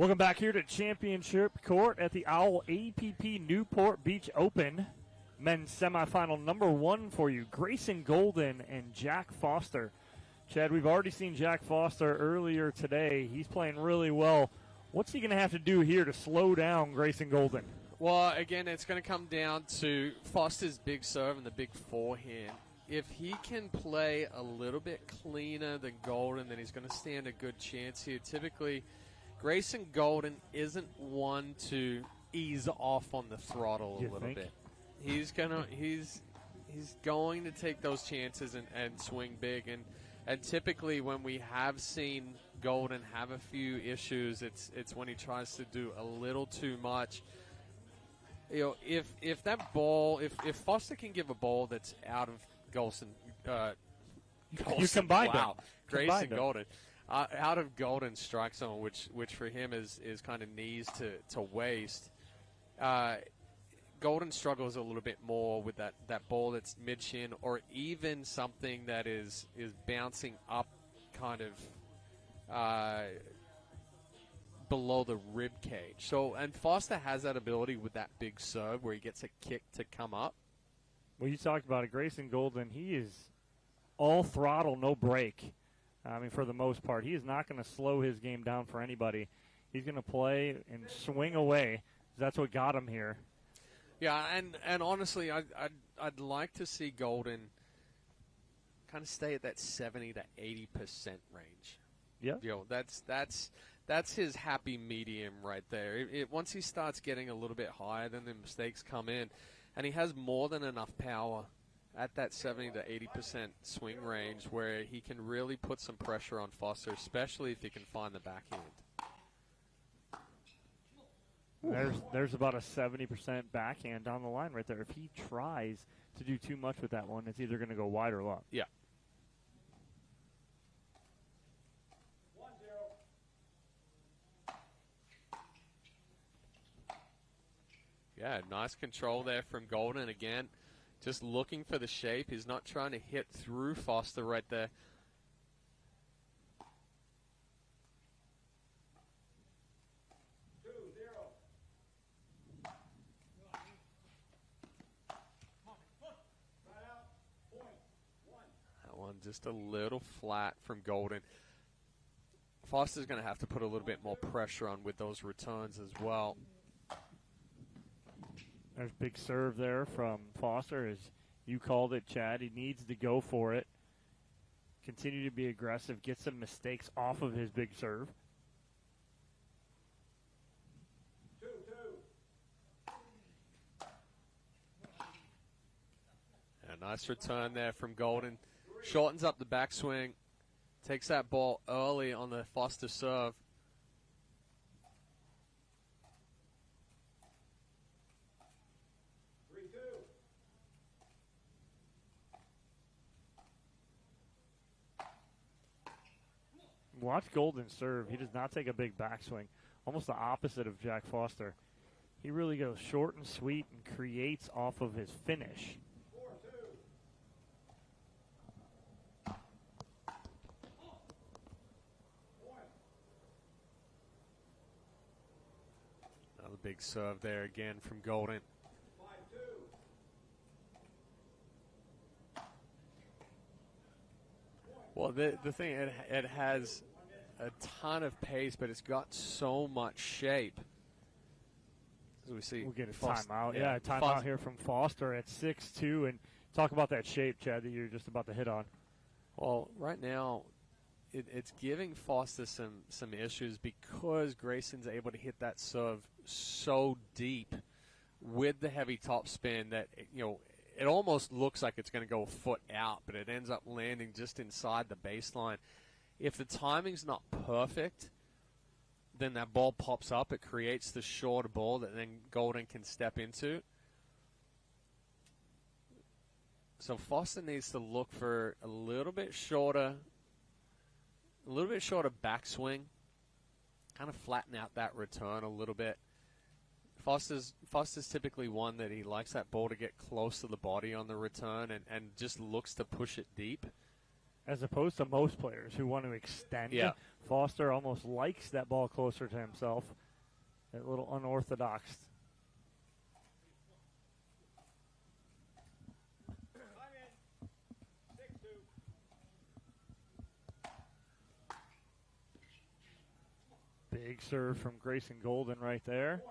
Welcome back here to Championship Court at the Owl APP Newport Beach Open. Men's semifinal number 1 for you, Grayson Goldin and Jack Foster. Chad, we've already seen Jack Foster earlier today. He's playing really well. What's he going to have to do here to slow down Grayson Goldin? Well, again, it's going to come down to Foster's big serve and the big forehand. If he can play a little bit cleaner than Goldin, then he's going to stand a good chance here. Typically, Grayson Goldin isn't one to ease off on the throttle a little bit. He's going to take those chances and swing big. And typically when we have seen Goldin have a few issues, it's when he tries to do a little too much. You know, if that ball, if Foster can give a ball that's out of Grayson Grayson Goldin. Out of Goldin's strike zone, which for him is kind of knees to waist, Goldin struggles a little bit more with that ball that's mid-shin or even something that is bouncing up kind of below the rib cage. So, and Foster has that ability with that big serve where he gets a kick to come up. Well, you talked about it. Grayson Goldin, he is all throttle, no brake. I mean, for the most part, he is not going to slow his game down for anybody. He's going to play and swing away. That's what got him here. Yeah, and honestly, I'd like to see Goldin kind of stay at that 70 to 80% range. Yeah, you know, that's his happy medium right there. Once he starts getting a little bit higher, then the mistakes come in, and he has more than enough power at that 70 to 80% swing range where he can really put some pressure on Foster, especially if he can find the backhand. There's about a 70% backhand down the line right there. If he tries to do too much with that one, it's either going to go wide or long. Yeah. 1-0. Yeah, nice control there from Goldin. Again, just looking for the shape. He's not trying to hit through Foster right there. That one just a little flat from Goldin. Foster's going to have to put a little bit more pressure on with those returns as well. There's big serve there from Foster. As you called it, Chad. He needs to go for it. Continue to be aggressive. Get some mistakes off of his big serve. 2-2. A nice return there from Goldin. Shortens up the backswing. Takes that ball early on the Foster serve. Watch Goldin serve. He does not take a big backswing. Almost the opposite of Jack Foster. He really goes short and sweet and creates off of his finish. 4-2. Another big serve there again from Goldin. 5-2. Well, the thing, it has a ton of pace, but it's got so much shape. As we see, we'll get a timeout. Yeah, a timeout here from Foster at 6-2. And talk about that shape, Chad, that you're just about to hit on. Well, right now, it's giving Foster some issues because Grayson's able to hit that serve so deep with the heavy topspin that, you know, it almost looks like it's going to go a foot out, but it ends up landing just inside the baseline. If the timing's not perfect, then that ball pops up. It creates the shorter ball that then Goldin can step into. So Foster needs to look for a little bit shorter backswing, kind of flatten out that return a little bit. Foster's typically one that he likes that ball to get close to the body on the return and just looks to push it deep. as opposed to most players who want to extend. Yeah. Foster almost likes that ball closer to himself. That little unorthodox. Time in. 6-2. Big serve from Grayson Goldin right there.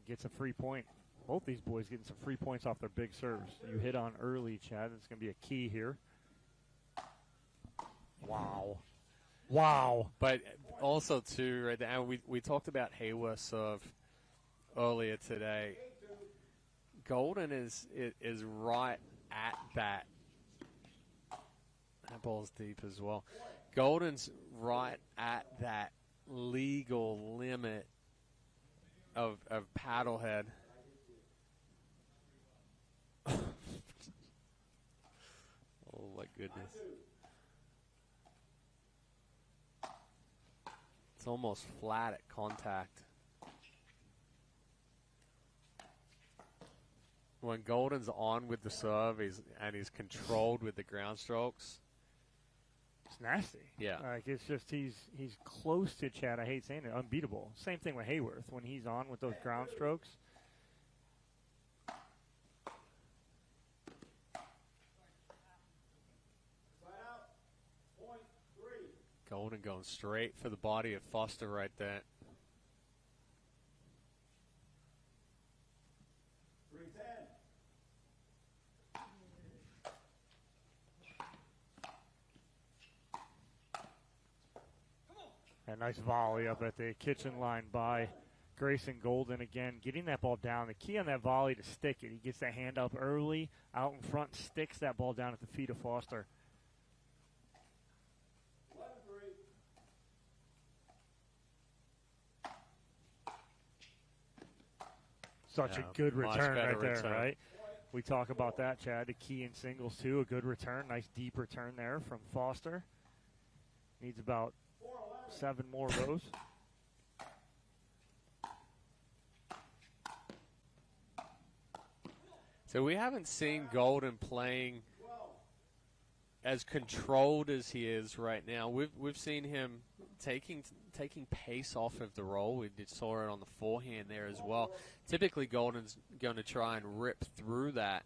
Gets a free point. Both these boys getting some free points off their big serves. You hit on early, Chad. It's going to be a key here. Wow. Wow. But also, too, right now, we talked about Hayworth's serve earlier today. Goldin is right at that. That ball's deep as well. Goldin's right at that legal limit of paddlehead. Oh, my goodness. It's almost flat at contact. When Goldin's on with the serve, he's controlled with the ground strokes. It's nasty. Yeah. Like it's just he's close to Chad. I hate saying it, unbeatable. Same thing with Hayworth when he's on with those ground strokes. Goldin going straight for the body of Foster right there. 3-10. A nice volley up at the kitchen line by Grayson Goldin again, getting that ball down. The key on that volley to stick it. He gets that hand up early, out in front, sticks that ball down at the feet of Foster. 11-3. Such Yeah, a good much return better right there, return. right? We talk about that, Chad. The key in singles, too. A good return. Nice deep return there from Foster. Needs about 7 more of those. So we haven't seen Goldin playing as controlled as he is right now. We've seen him taking pace off of the roll. We saw it on the forehand there as well. Typically, Goldin's going to try and rip through that.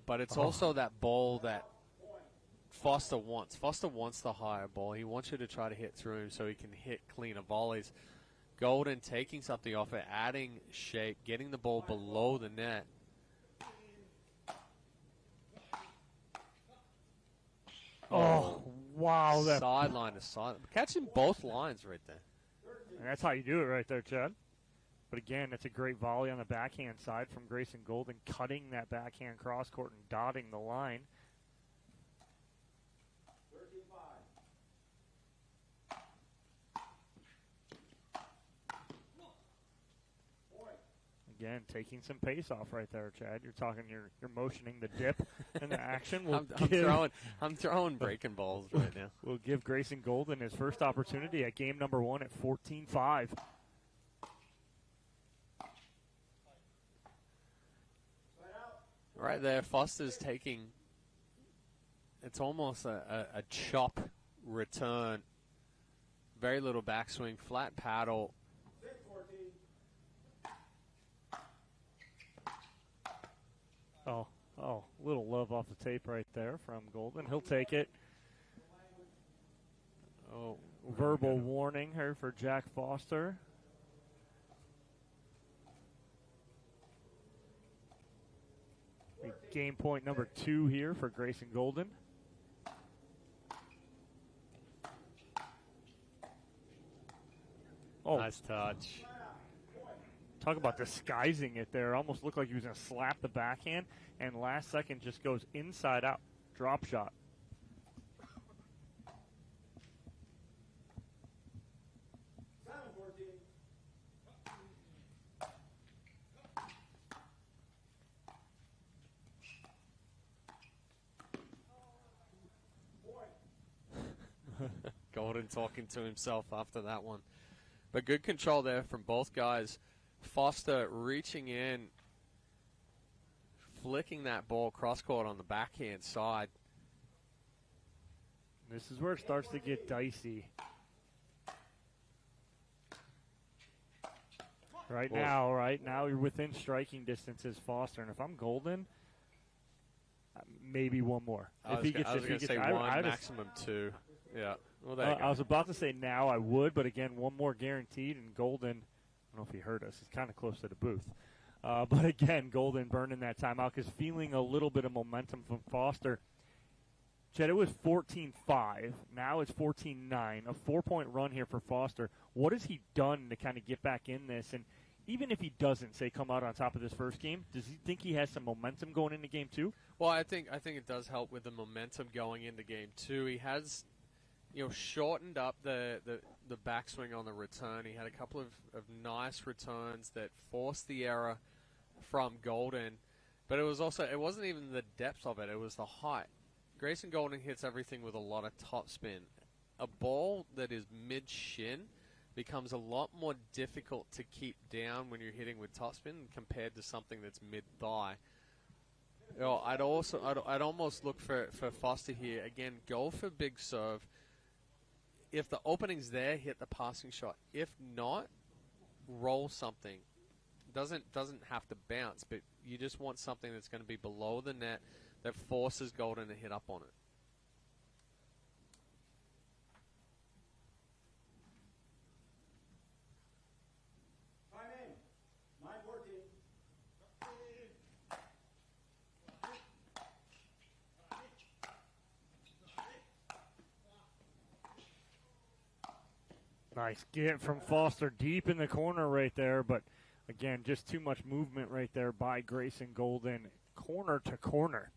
But it's also that ball that Foster wants. Foster wants the higher ball. He wants you to try to hit through him so he can hit cleaner volleys. Goldin taking something off it, adding shape, getting the ball below the net. Oh, wow. That, Sideline to sideline. Catching both lines right there. and that's how you do it right there, Chad. But again, it's a great volley on the backhand side from Grayson Goldin, cutting that backhand cross court and dotting the line. 13-5. Again, taking some pace off right there, Chad. You're talking, you're motioning the dip and the action. I'm throwing breaking balls right now. We'll give Grayson Goldin his first opportunity at game number 1 at 14-5. Right there, Foster's taking, it's almost a chop return. Very little backswing, flat paddle. 6-14. Little love off the tape right there from Goldin. He'll take it. Oh, Verbal warning here for Jack Foster. Game point number 2 here for Grayson Goldin. Oh, nice touch. talk about disguising it there. Almost looked like he was going to slap the backhand, and last second just goes inside out. Drop shot. Goldin talking to himself after that one. But good control there from both guys. Foster reaching in, flicking that ball cross-court on the backhand side. This is where it starts to get dicey. Right now you're within striking distance as Foster, and if I'm Goldin, maybe one more. I was going to say one, maximum two. Yeah. Well, there you go. I was about to say now I would, but again, one more guaranteed, and Goldin, I don't know if he heard us, he's kind of close to the booth. But again, Goldin burning that timeout because feeling a little bit of momentum from Foster. Chet, it was 14-5. Now it's 14-9. A 4-point run here for Foster. What has he done to kind of get back in this? And even if he doesn't, say, come out on top of this first game, does he think he has some momentum going into game two? Well, I think it does help with the momentum going into game two. He has, shortened up the backswing on the return. He had a couple of nice returns that forced the error from Goldin. But it wasn't even the depth of it. It was the height. Grayson Goldin hits everything with a lot of topspin. A ball that is mid-shin becomes a lot more difficult to keep down when you're hitting with topspin compared to something that's mid-thigh. I'd almost look for Foster here. Again, go for big serve. If the opening's there, hit the passing shot. If not, roll something. Doesn't have to bounce, but you just want something that's going to be below the net that forces Goldin to hit up on it. Time in. 9:14. Nice get from Foster deep in the corner right there, but again, just too much movement right there by Grayson Goldin, corner to corner.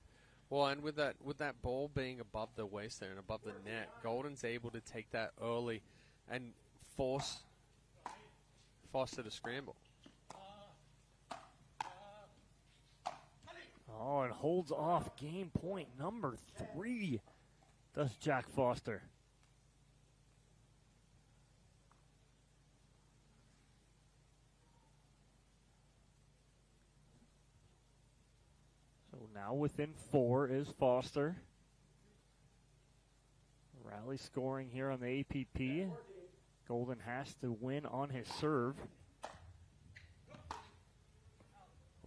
Well, and with that ball being above the waist there and above the net, Goldin's able to take that early and force Foster to scramble. Oh, and holds off game point number 3, does Jack Foster. So now within 4 is Foster. Rally scoring here on the APP. Goldin has to win on his serve.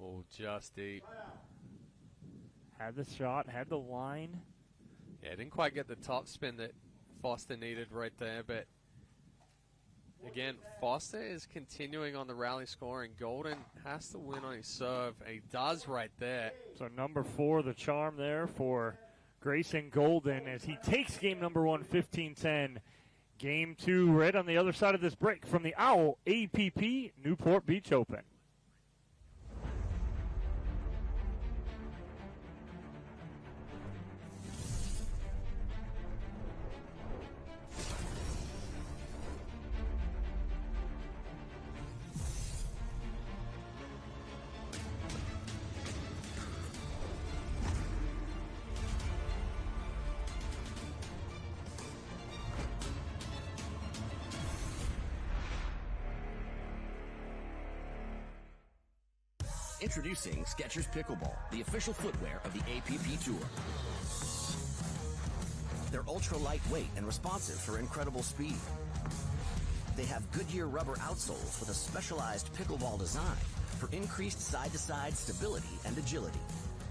Oh, just deep. Had the shot, had the line. Yeah, didn't quite get the top spin that Foster needed right there, but again, Foster is continuing on the rally scoring. Goldin has to win on his serve, and he does right there. So number 4, the charm there for Grayson Goldin as he takes game number 1, 15-10. Game 2 right on the other side of this break from the OWL APP Newport Beach Open. Introducing Skechers Pickleball, the official footwear of the APP Tour. They're ultra lightweight and responsive for incredible speed. They have Goodyear rubber outsoles with a specialized pickleball design for increased side-to-side stability and agility.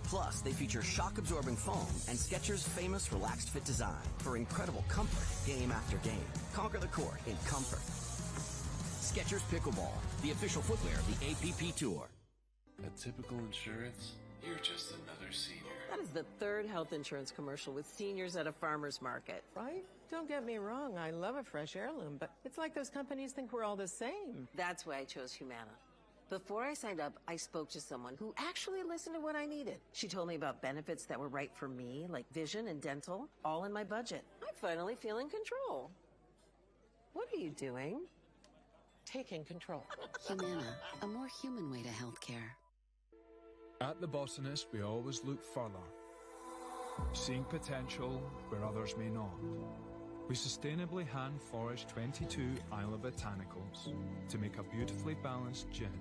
Plus, they feature shock-absorbing foam and Skechers' famous relaxed fit design for incredible comfort game after game. Conquer the court in comfort. Skechers Pickleball, the official footwear of the APP Tour. At Typical Insurance, you're just another senior. That is the 3rd health insurance commercial with seniors at a farmer's market. Right? Don't get me wrong, I love a fresh heirloom, but it's like those companies think we're all the same. That's why I chose Humana. Before I signed up, I spoke to someone who actually listened to what I needed. She told me about benefits that were right for me, like vision and dental, all in my budget. I finally feel in control. What are you doing? Taking control. Humana, a more human way to healthcare. At The Botanist, we always look further, seeing potential where others may not. We sustainably hand forage 22 Isla Botanicals to make a beautifully balanced gin,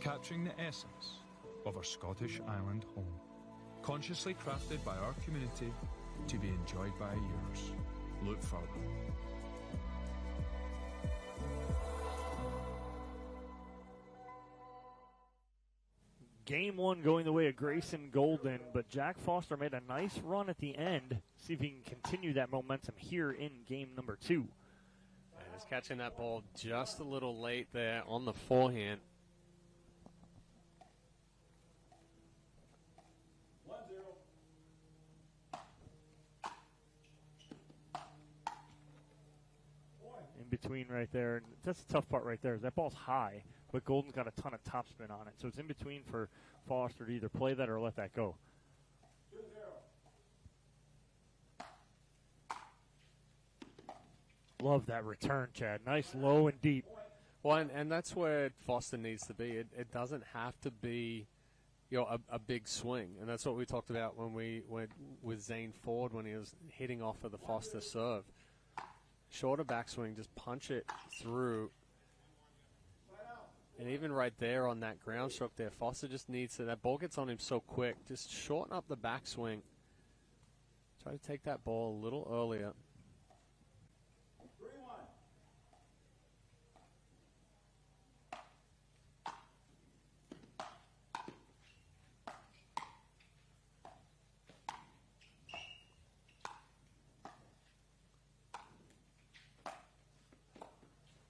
capturing the essence of our Scottish island home. Consciously crafted by our community to be enjoyed by yours. Look further. Game one going the way of Grayson Goldin, but Jack Foster made a nice run at the end. See if he can continue that momentum here in game number 2. And he's catching that ball just a little late there on the forehand. 1-0. In between right there, and that's the tough part right there. Is that ball's high, but Golden's got a ton of topspin on it. So it's in between for Foster to either play that or let that go. 2-0. Love that return, Chad. Nice low and deep. Well, and that's where Foster needs to be. It doesn't have to be, a big swing, and that's what we talked about when we went with Zane Ford when he was hitting off of the Foster serve. Shorter backswing, just punch it through. And even right there on that ground stroke there, Foster just needs to, that ball gets on him so quick, just shorten up the backswing. Try to take that ball a little earlier. 3-1.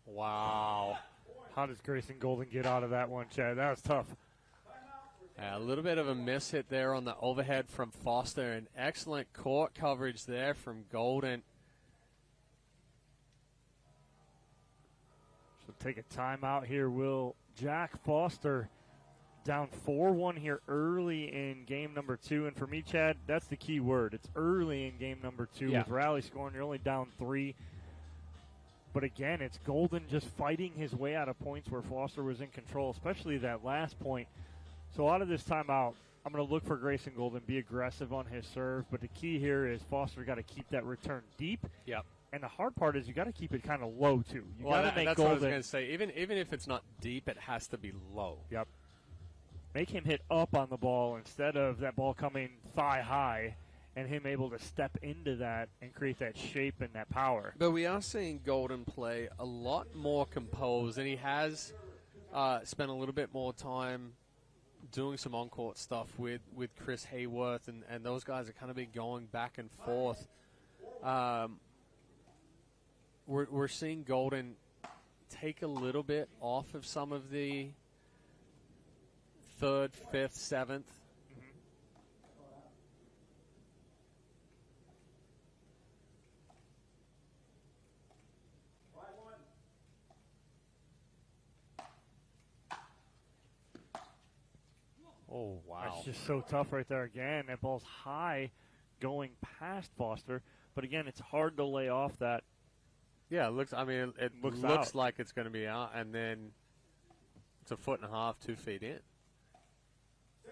Wow. How does Grayson Goldin get out of that one, Chad? That was tough. A little bit of a miss hit there on the overhead from Foster, and excellent court coverage there from Goldin. So take a timeout here, will Jack Foster down 4-1 here early in game number 2. And for me, Chad, that's the key word. It's early in game number 2 Yeah. with rally scoring. You're only down 3. But again, it's Goldin just fighting his way out of points where Foster was in control, especially that last point. So out of this timeout, I'm going to look for Grayson Goldin, be aggressive on his serve. But the key here is Foster got to keep that return deep. Yep. And the hard part is you got to keep it kind of low, too. You Well, got to make that's what I was Goldin. going to say. Even if it's not deep, it has to be low. Yep. Make him hit up on the ball instead of that ball coming thigh high and him able to step into that and create that shape and that power. But we are seeing Goldin play a lot more composed, and he has spent a little bit more time doing some on-court stuff with Chris Hayworth, and those guys are kind of been going back and forth. We're seeing Goldin take a little bit off of some of the 3rd, 5th, 7th. Oh, wow. That's just so tough right there again. That ball's high going past Foster. But again, it's hard to lay off that. Yeah, it looks Looks looks out. like it's going to be out, and then it's 1.5 feet, 2 feet in. 6-1.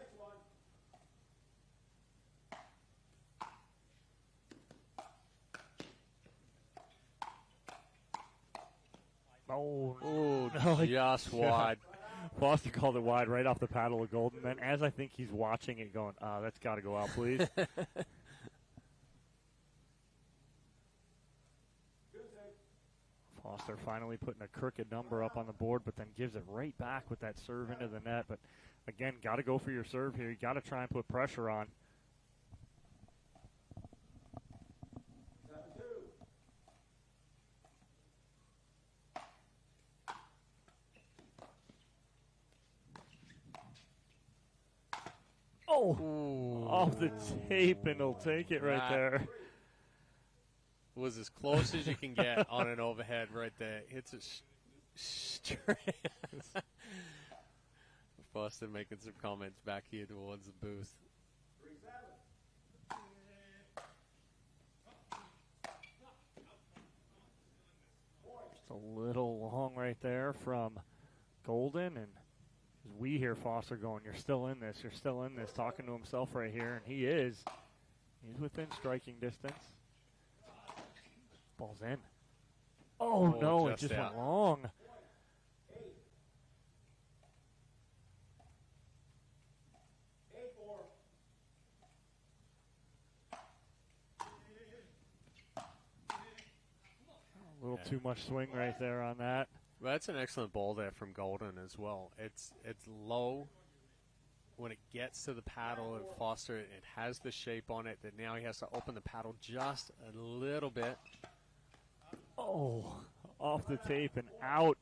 Oh, Oh, no, just wide. Foster called it wide right off the paddle of Goldin. Then as I think he's watching it going, that's got to go out, please. Foster finally putting a crooked number up on the board, but then gives it right back with that serve into the net. But again, got to go for your serve here. You got to try and put pressure on. 7-2. Oh, off the tape, and he'll take it right That there. Was as close as you can get on an overhead right there. Hits it straight. Foster making some comments back here towards the booth. 3-7. Just a little long right there from Goldin, and we hear Foster going, you're still in this, talking to himself right here, and he is. He's within striking distance. Ball's in. Oh, no, it just just out. went long. too much swing right there on that. Well, that's an excellent ball there from Goldin as well. It's low. When it gets to the paddle and Foster, it has the shape on it that now he has to open the paddle just a little bit. Oh, off the tape and out.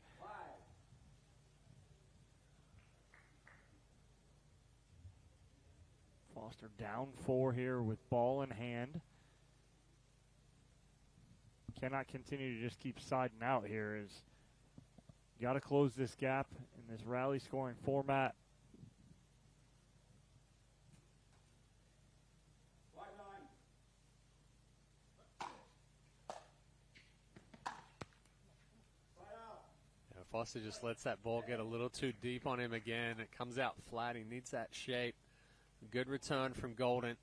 Foster down 4 here with ball in hand. Cannot continue to just keep siding out here. Got to close this gap in this rally scoring format. Foster just lets that ball get a little too deep on him again. It comes out flat. He needs that shape. Good return from Goldin.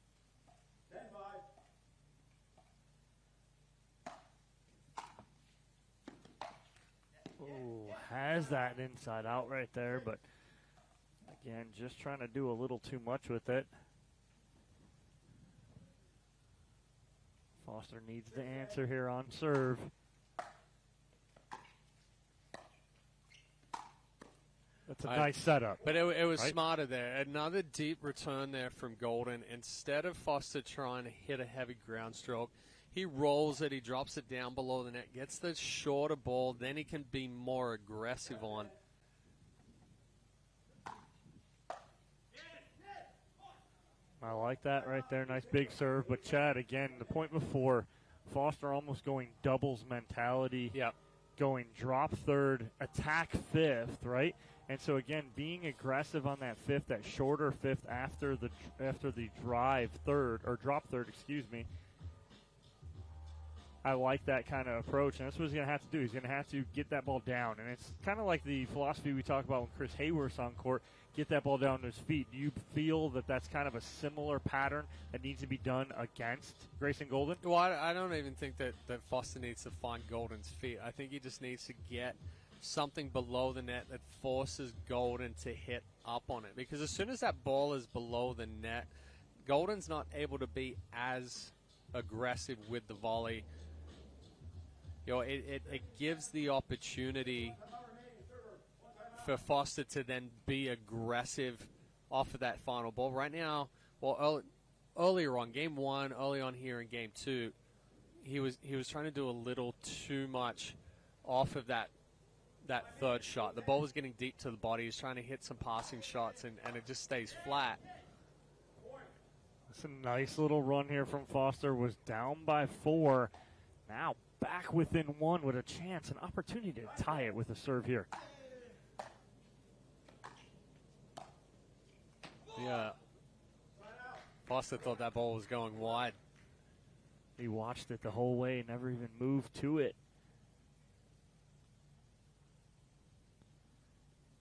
Oh, has that inside out right there, but again, just trying to do a little too much with it. Foster needs the answer here on serve. That's a nice setup. But it was right? smarter there. Another deep return there from Goldin. Instead of Foster trying to hit a heavy ground stroke, he rolls it, he drops it down below the net, gets the shorter ball, then he can be more aggressive on. I like that right there. Nice big serve. But, Chad, again, the point before, Foster almost going doubles mentality. Yep. Going drop third, attack fifth, right? And so, again, being aggressive on that fifth, that shorter fifth after the drive third, or drop third, excuse me. I like that kind of approach, and that's what he's going to have to do. He's going to have to get that ball down. And it's kind of like the philosophy we talk about when Chris Hayworth's on court, get that ball down to his feet. Do you feel that that's kind of a similar pattern that needs to be done against Grayson Goldin? Well, I don't even think that Foster needs to find Goldin's feet. I think he just needs to get something below the net that forces Goldin to hit up on it. Because as soon as that ball is below the net, Goldin's not able to be as aggressive with the volley. You know, it gives the opportunity for Foster to then be aggressive off of that final ball. Right now, well, earlier on, game one, early on here in game two, he was trying to do a little too much off of that third shot. The ball was getting deep to the body. He was trying to hit some passing shots, and it just stays flat. It's a nice little run here from Foster. Was down by 4. Now back within 1 with a chance, an opportunity to tie it with a serve here. Yeah. Foster thought that ball was going wide. He watched it the whole way, never even moved to it.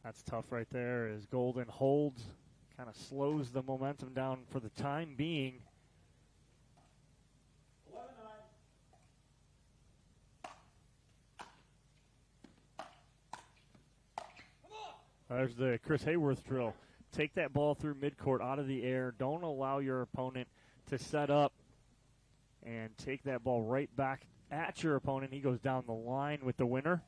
That's tough right there as Goldin holds, kind of slows the momentum down for the time being. 11-9. There's the Chris Hayworth drill. Take that ball through midcourt out of the air. Don't allow your opponent to set up and take that ball right back at your opponent. He goes down the line with the winner.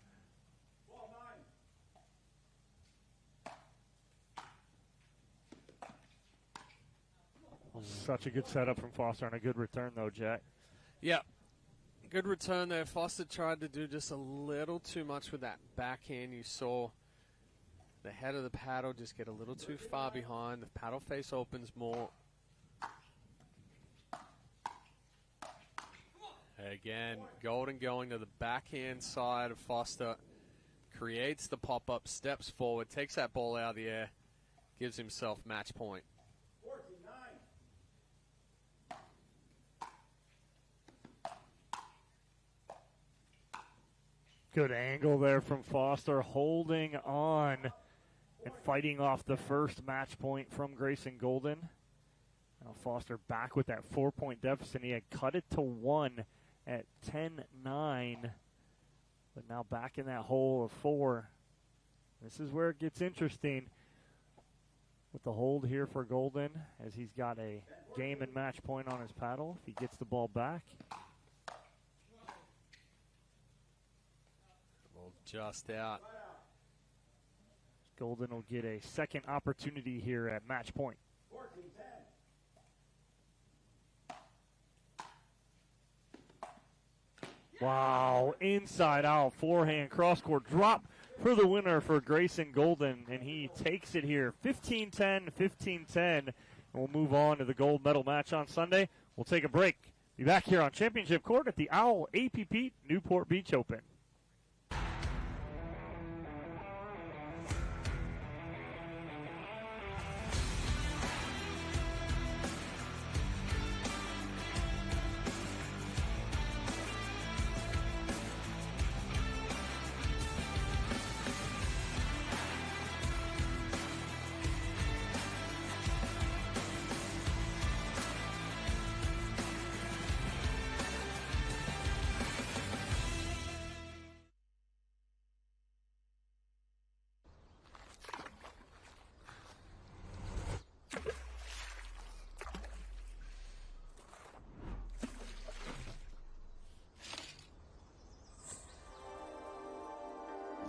12-9. Such a good setup from Foster and a good return, though, Jack. Yeah. Good return there. Foster tried to do just a little too much with that backhand. You saw the head of the paddle just get a little too far behind. The paddle face opens more. Again, Goldin going to the backhand side of Foster. Creates the pop-up, steps forward, takes that ball out of the air, gives himself match point. 14-9. Good angle there from Foster, holding on and fighting off the first match point from Grayson Goldin. Now Foster back with that 4-point deficit. He had cut it to 1 at 10-9, but now back in that hole of 4. This is where it gets interesting with the hold here for Goldin, as he's got a game and match point on his paddle if he gets the ball back. Just out. Goldin will get a second opportunity here at match point. Wow, inside out, forehand cross-court drop for the winner for Grayson Goldin, and he takes it here, 15-10, 15-10. We'll move on to the gold medal match on Sunday. We'll take a break. Be back here on Championship Court at the Owl APP Newport Beach Open.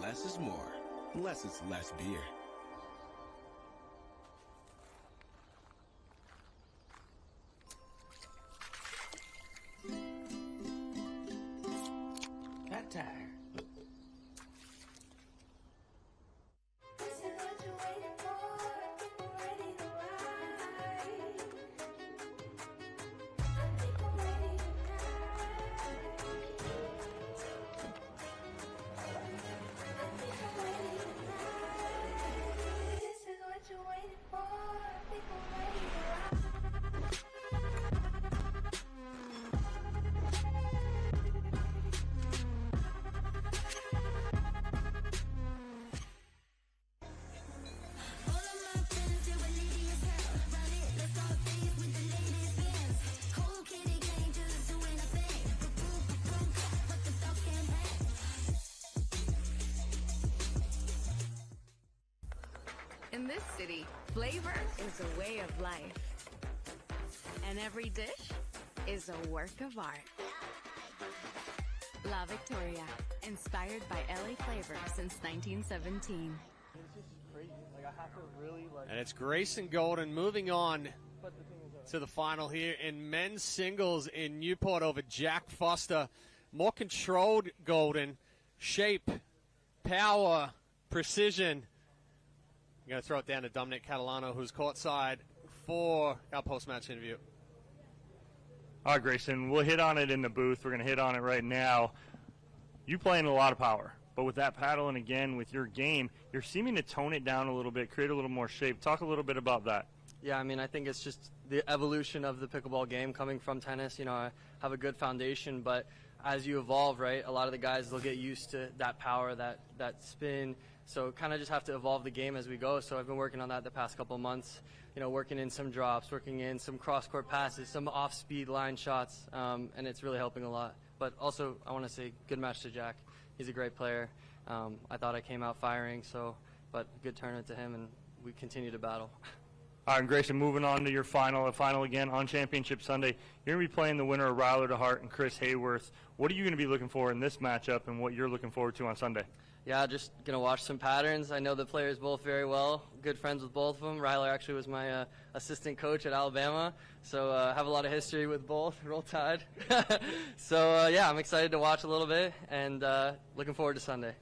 Less is more. Less is less beer. That tire. In this city, flavor is a way of life. And every dish is a work of art. La Victoria, inspired by LA flavor since 1917. And it's Grayson Goldin moving on to the final here in men's singles in Newport over Jack Foster. More controlled Goldin. Shape, power, precision. I'm going to throw it down to Dominic Catalano, who's courtside for our post-match interview. All right, Grayson, we'll hit on it in the booth. We're going to hit on it right now. You playing a lot of power, but with that paddle and again with your game, you're seeming to tone it down a little bit, create a little more shape. Talk a little bit about that. Yeah, I mean, I think it's just the evolution of the pickleball game coming from tennis. You know, I have a good foundation, but as you evolve, right, a lot of the guys, they'll get used to that power, that spin. So kind of just have to evolve the game as we go. So I've been working on that the past couple of months, you know, working in some drops, working in some cross-court passes, some off-speed line shots, and it's really helping a lot. But also, I want to say good match to Jack. He's a great player. I thought I came out firing, but good tournament to him, and we continue to battle. All right, Grayson, moving on to your final again on Championship Sunday. You're going to be playing the winner of Ryler DeHart and Chris Hayworth. What are you going to be looking for in this matchup and what you're looking forward to on Sunday? Yeah, just going to watch some patterns. I know the players both very well. Good friends with both of them. Ryler actually was my assistant coach at Alabama, so I have a lot of history with both. Roll Tide. So, yeah, I'm excited to watch a little bit and looking forward to Sunday.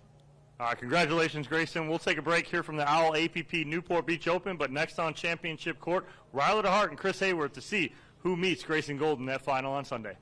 All right, congratulations, Grayson. We'll take a break here from the Owl APP Newport Beach Open, but next on Championship Court, Ryler DeHart and Chris Hayworth to see who meets Grayson Goldin in that final on Sunday.